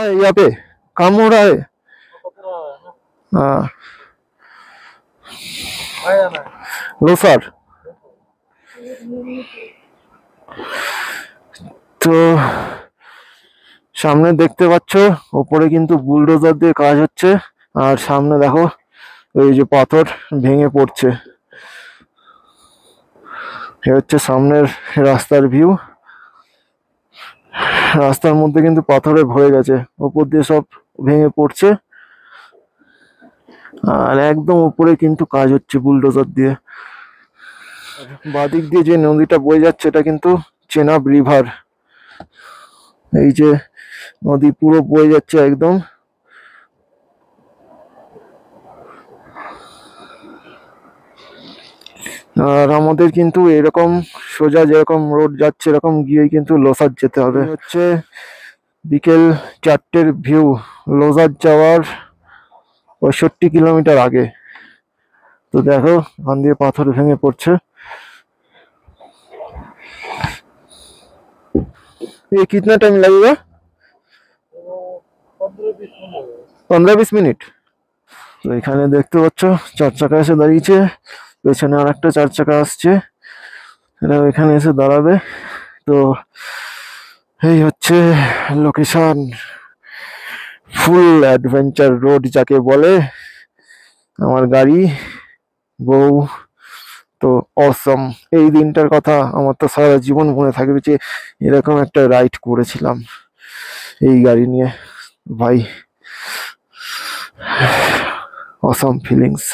है यहाँ पे? काम हो रहा है? हाँ। लोफर। তো সামনে দেখতে পাচ্ছ উপরে কিন্তু বুলডোজার দিয়ে কাজ হচ্ছে, আর সামনে দেখো এই যে পাথর ভেঙে পড়ছে। এ হচ্ছে সামনের রাস্তার ভিউ। রাস্তার মধ্যে কিন্তু পাথরে ভরে গেছে, উপর দিয়ে সব ভেঙে পড়ছে, আর একদম উপরে কিন্তু কাজ হচ্ছে বুলডোজার দিয়ে। বাদিক দিয়ে যে নদীটা বয়ে যাচ্ছে এটা কিন্তু চেনাব রিভার। এই যে নদী পুরো বয়ে যাচ্ছে একদম। আর আমাদের কিন্তু এরকম সোজা যেরকম রোড যাচ্ছে এরকম গিয়ে কিন্তু লোসার যেতে হবে। হচ্ছে বিকেল 4টের ভিউ, লোসার যাওয়ার 65 কিলোমিটার আগে। তো দেখো ওখান দিয়ে পাথর ভেঙে পড়ছে। ये कितना टाइम लगेगा? 15-20 মিনিট। তো এখানে দেখতে পাচ্ছ 4 চাকা এসে দাঁড়িয়েছে, পেছনে আর একটা 4 চাকা আসছে, এরা এখানে এসে দাঁড়াবে। তো এই হচ্ছে লোকেশন, ফুল অ্যাডভেঞ্চার রোড যাকে বলে। আমার গাড়ি, বউ, তো অসম। এই দিনটার কথা আমার তো সারা জীবন মনে থাকবে যে এরকম একটা রাইড করেছিলাম এই গাড়ি নিয়ে। ভাই, অসম ফিলিংস।